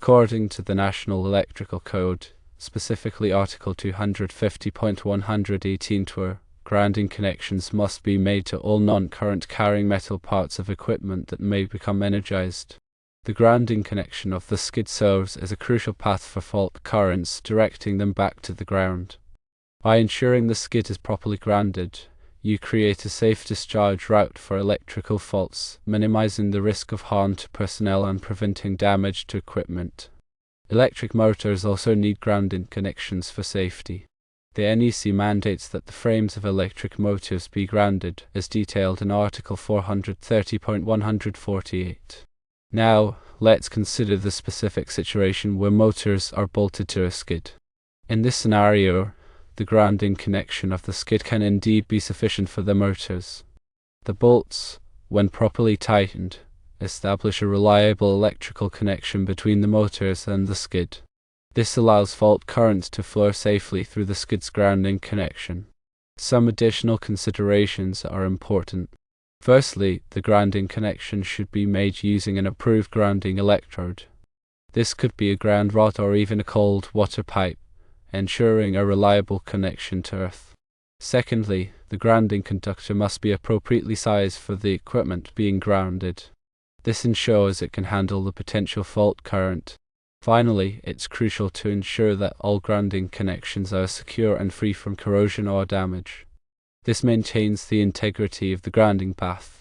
According to the National Electrical Code, specifically Article 250.118, grounding connections must be made to all non-current carrying metal parts of equipment that may become energized. The grounding connection of the skid serves as a crucial path for fault currents, directing them back to the ground. By ensuring the skid is properly grounded, you create a safe discharge route for electrical faults, minimizing the risk of harm to personnel and preventing damage to equipment. Electric motors also need grounding connections for safety. The NEC mandates that the frames of electric motors be grounded, as detailed in Article 430.148. Now, let's consider the specific situation where motors are bolted to a skid. In this scenario, the grounding connection of the skid can indeed be sufficient for the motors. The bolts, when properly tightened, establish a reliable electrical connection between the motors and the skid. This allows fault currents to flow safely through the skid's grounding connection. Some additional considerations are important. Firstly, the grounding connection should be made using an approved grounding electrode. This could be a ground rod or even a cold water pipe, ensuring a reliable connection to earth. Secondly, the grounding conductor must be appropriately sized for the equipment being grounded. This ensures it can handle the potential fault current. Finally, it's crucial to ensure that all grounding connections are secure and free from corrosion or damage. This maintains the integrity of the grounding path.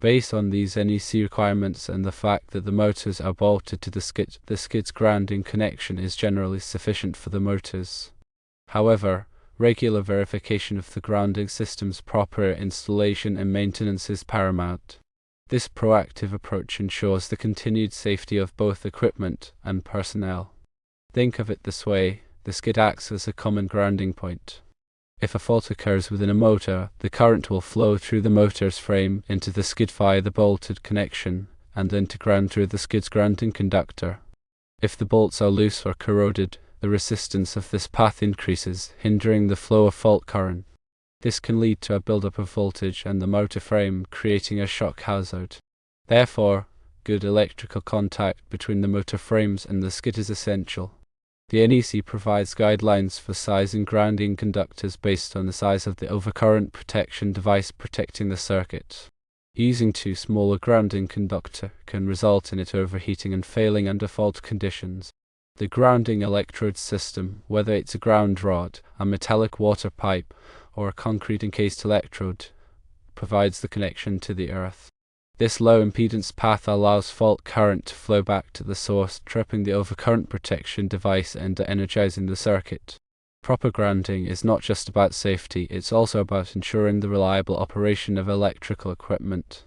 Based on these NEC requirements and the fact that the motors are bolted to the skid's grounding connection is generally sufficient for the motors. However, regular verification of the grounding system's proper installation and maintenance is paramount. This proactive approach ensures the continued safety of both equipment and personnel. Think of it this way: the skid acts as a common grounding point. If a fault occurs within a motor, the current will flow through the motor's frame into the skid via the bolted connection, and then to ground through the skid's grounding conductor. If the bolts are loose or corroded, the resistance of this path increases, hindering the flow of fault current. This can lead to a buildup of voltage in the motor frame, creating a shock hazard. Therefore, good electrical contact between the motor frames and the skid is essential. The NEC provides guidelines for sizing grounding conductors based on the size of the overcurrent protection device protecting the circuit. Using too small a grounding conductor can result in it overheating and failing under fault conditions. The grounding electrode system, whether it's a ground rod, a metallic water pipe, or a concrete encased electrode, provides the connection to the earth. This low impedance path allows fault current to flow back to the source, tripping the overcurrent protection device and energizing the circuit. Proper grounding is not just about safety, it's also about ensuring the reliable operation of electrical equipment.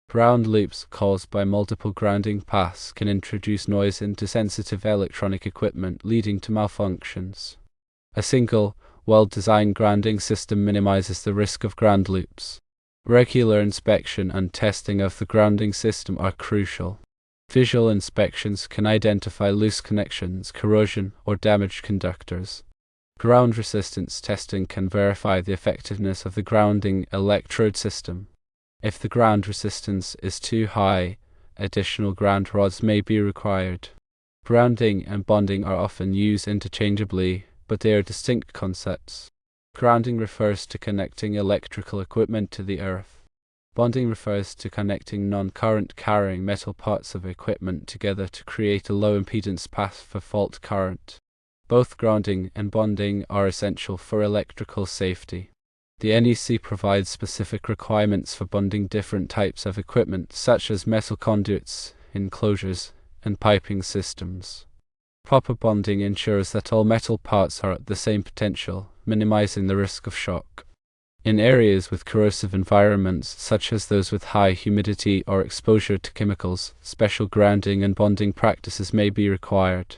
Ground loops caused by multiple grounding paths can introduce noise into sensitive electronic equipment, leading to malfunctions. A single, well-designed grounding system minimizes the risk of ground loops. Regular inspection and testing of the grounding system are crucial. Visual inspections can identify loose connections, corrosion, or damaged conductors. Ground resistance testing can verify the effectiveness of the grounding electrode system. If the ground resistance is too high, additional ground rods may be required. Grounding and bonding are often used interchangeably, but they are distinct concepts. Grounding refers to connecting electrical equipment to the earth. Bonding refers to connecting non-current carrying metal parts of equipment together to create a low impedance path for fault current. Both grounding and bonding are essential for electrical safety. The NEC provides specific requirements for bonding different types of equipment, such as metal conduits, enclosures, and piping systems. Proper bonding ensures that all metal parts are at the same potential, minimizing the risk of shock. In areas with corrosive environments, such as those with high humidity or exposure to chemicals, special grounding and bonding practices may be required.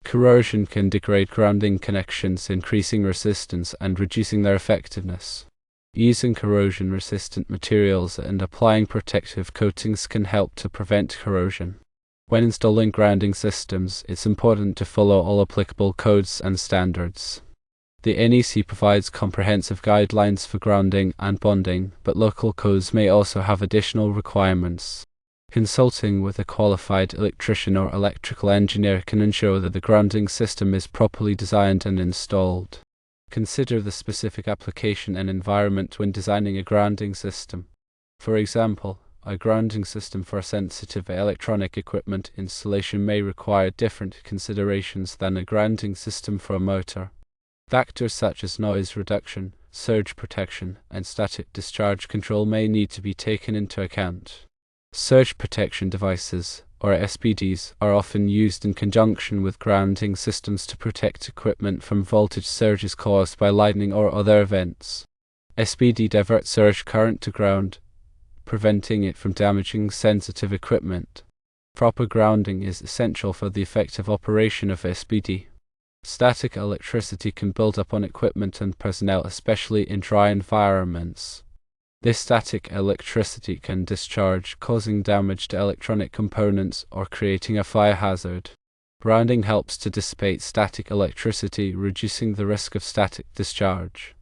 Corrosion can degrade grounding connections, increasing resistance and reducing their effectiveness. Using corrosion-resistant materials and applying protective coatings can help to prevent corrosion. When installing grounding systems, it's important to follow all applicable codes and standards. The NEC provides comprehensive guidelines for grounding and bonding, but local codes may also have additional requirements. Consulting with a qualified electrician or electrical engineer can ensure that the grounding system is properly designed and installed. Consider the specific application and environment when designing a grounding system. For example, a grounding system for sensitive electronic equipment installation may require different considerations than a grounding system for a motor. Factors such as noise reduction, surge protection, and static discharge control may need to be taken into account. Surge protection devices, or SPDs, are often used in conjunction with grounding systems to protect equipment from voltage surges caused by lightning or other events. SPD diverts surge current to ground, preventing it from damaging sensitive equipment. Proper grounding is essential for the effective operation of SPD. Static electricity can build up on equipment and personnel, especially in dry environments. This static electricity can discharge, causing damage to electronic components or creating a fire hazard. Grounding helps to dissipate static electricity, reducing the risk of static discharge.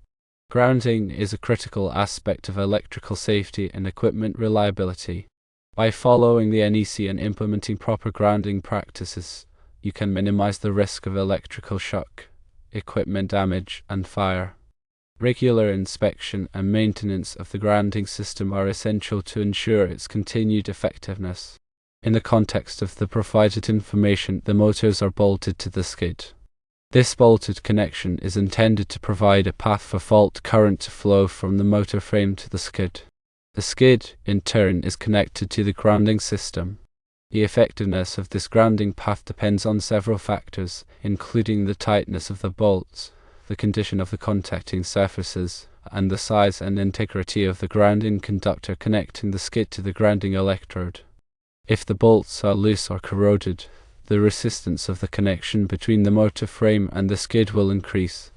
Grounding is a critical aspect of electrical safety and equipment reliability. By following the NEC and implementing proper grounding practices, you can minimize the risk of electrical shock, equipment damage, and fire. Regular inspection and maintenance of the grounding system are essential to ensure its continued effectiveness. In the context of the provided information, the motors are bolted to the skid. This bolted connection is intended to provide a path for fault current to flow from the motor frame to the skid. The skid, in turn, is connected to the grounding system. The effectiveness of this grounding path depends on several factors, including the tightness of the bolts, the condition of the contacting surfaces, and the size and integrity of the grounding conductor connecting the skid to the grounding electrode. If the bolts are loose or corroded, the resistance of the connection between the motor frame and the skid will increase.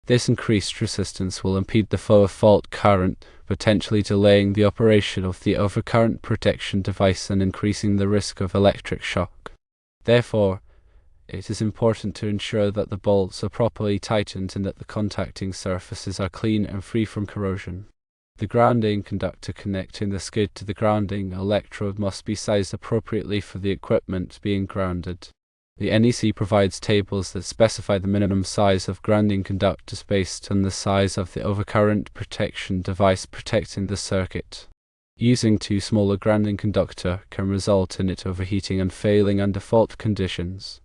This increased resistance will impede the flow of fault current, potentially delaying the operation of the overcurrent protection device and increasing the risk of electric shock. Therefore, it is important to ensure that the bolts are properly tightened and that the contacting surfaces are clean and free from corrosion. The grounding conductor connecting the skid to the grounding electrode must be sized appropriately for the equipment being grounded. The NEC provides tables that specify the minimum size of grounding conductors based on the size of the overcurrent protection device protecting the circuit. Using too small a grounding conductor can result in it overheating and failing under fault conditions.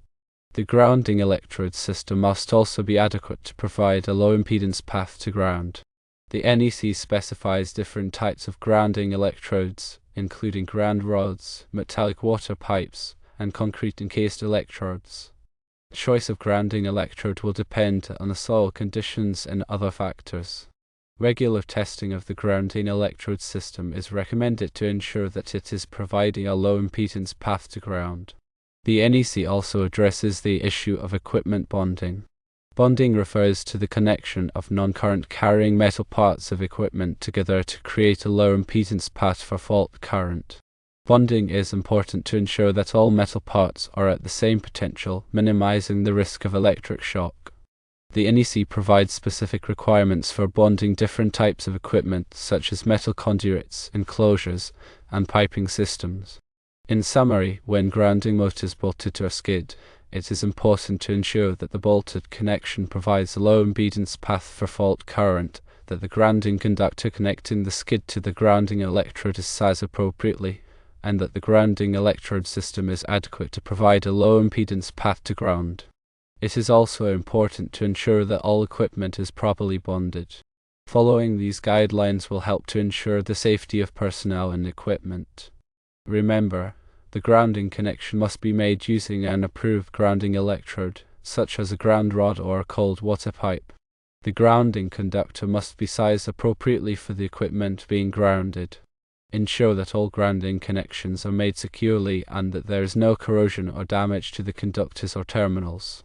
The grounding electrode system must also be adequate to provide a low impedance path to ground. The NEC specifies different types of grounding electrodes, including ground rods, metallic water pipes, and concrete encased electrodes. The choice of grounding electrode will depend on the soil conditions and other factors. Regular testing of the grounding electrode system is recommended to ensure that it is providing a low impedance path to ground. The NEC also addresses the issue of equipment bonding. Bonding refers to the connection of non-current carrying metal parts of equipment together to create a low impedance path for fault current. Bonding is important to ensure that all metal parts are at the same potential, minimizing the risk of electric shock. The NEC provides specific requirements for bonding different types of equipment, such as metal conduits, enclosures, and piping systems. In summary, when grounding motors bolted to a skid, it is important to ensure that the bolted connection provides a low impedance path for fault current, that the grounding conductor connecting the skid to the grounding electrode is sized appropriately, and that the grounding electrode system is adequate to provide a low impedance path to ground. It is also important to ensure that all equipment is properly bonded. Following these guidelines will help to ensure the safety of personnel and equipment. Remember, the grounding connection must be made using an approved grounding electrode, such as a ground rod or a cold water pipe. The grounding conductor must be sized appropriately for the equipment being grounded. Ensure that all grounding connections are made securely and that there is no corrosion or damage to the conductors or terminals.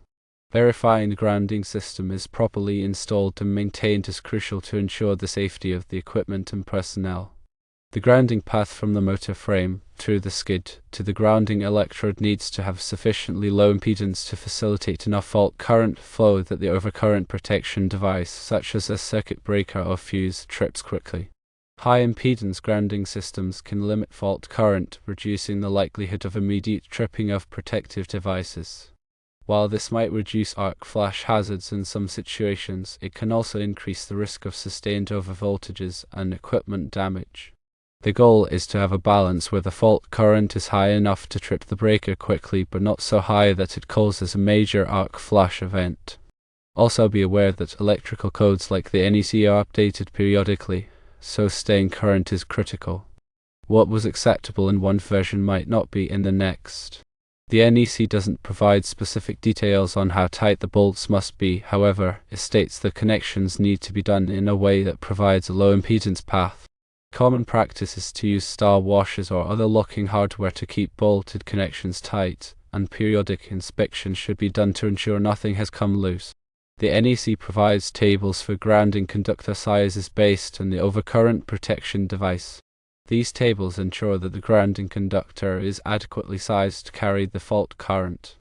Verifying the grounding system is properly installed and maintained is crucial to ensure the safety of the equipment and personnel. The grounding path from the motor frame, through the skid, to the grounding electrode needs to have sufficiently low impedance to facilitate enough fault current flow that the overcurrent protection device, such as a circuit breaker or fuse, trips quickly. High impedance grounding systems can limit fault current, reducing the likelihood of immediate tripping of protective devices. While this might reduce arc flash hazards in some situations, it can also increase the risk of sustained overvoltages and equipment damage. The goal is to have a balance where the fault current is high enough to trip the breaker quickly, but not so high that it causes a major arc flash event. Also be aware that electrical codes like the NEC are updated periodically, so staying current is critical. What was acceptable in one version might not be in the next. The NEC doesn't provide specific details on how tight the bolts must be, however, it states the connections need to be done in a way that provides a low impedance path. Common practice is to use star washers or other locking hardware to keep bolted connections tight, and periodic inspection should be done to ensure nothing has come loose. The NEC provides tables for grounding conductor sizes based on the overcurrent protection device. These tables ensure that the grounding conductor is adequately sized to carry the fault current.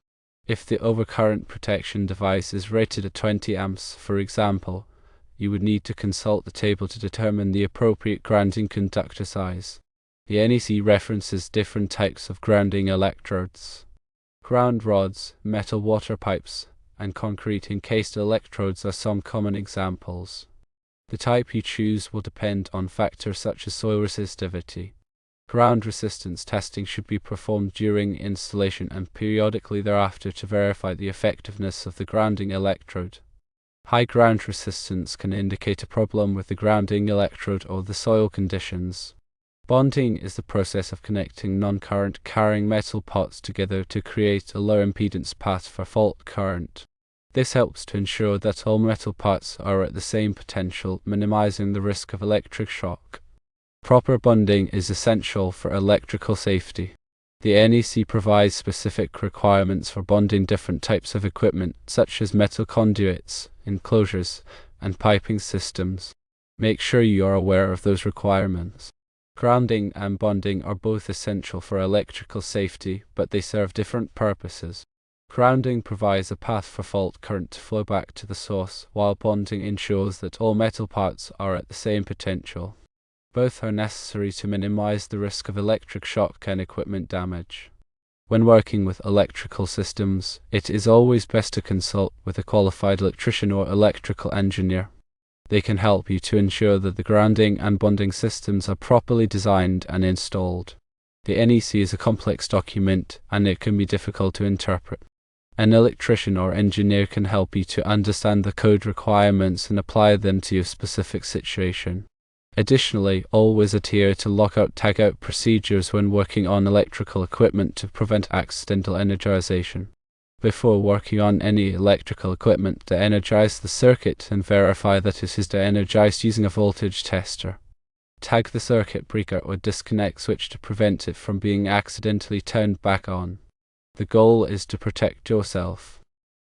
If the overcurrent protection device is rated at 20 amps, for example, you would need to consult the table to determine the appropriate grounding conductor size. The NEC references different types of grounding electrodes. Ground rods, metal water pipes, and concrete encased electrodes are some common examples. The type you choose will depend on factors such as soil resistivity. Ground resistance testing should be performed during installation and periodically thereafter to verify the effectiveness of the grounding electrode. High ground resistance can indicate a problem with the grounding electrode or the soil conditions. Bonding is the process of connecting non-current carrying metal parts together to create a low impedance path for fault current. This helps to ensure that all metal parts are at the same potential, minimizing the risk of electric shock. Proper bonding is essential for electrical safety. The NEC provides specific requirements for bonding different types of equipment, such as metal conduits, enclosures, and piping systems. Make sure you are aware of those requirements. Grounding and bonding are both essential for electrical safety, but they serve different purposes. Grounding provides a path for fault current to flow back to the source, while bonding ensures that all metal parts are at the same potential. Both are necessary to minimize the risk of electric shock and equipment damage. When working with electrical systems, it is always best to consult with a qualified electrician or electrical engineer. They can help you to ensure that the grounding and bonding systems are properly designed and installed. The NEC is a complex document, and it can be difficult to interpret. An electrician or engineer can help you to understand the code requirements and apply them to your specific situation. Additionally, always adhere to lockout-tagout procedures when working on electrical equipment to prevent accidental energization. Before working on any electrical equipment, de-energize the circuit and verify that it is de-energized using a voltage tester. Tag the circuit breaker or disconnect switch to prevent it from being accidentally turned back on. The goal is to protect yourself.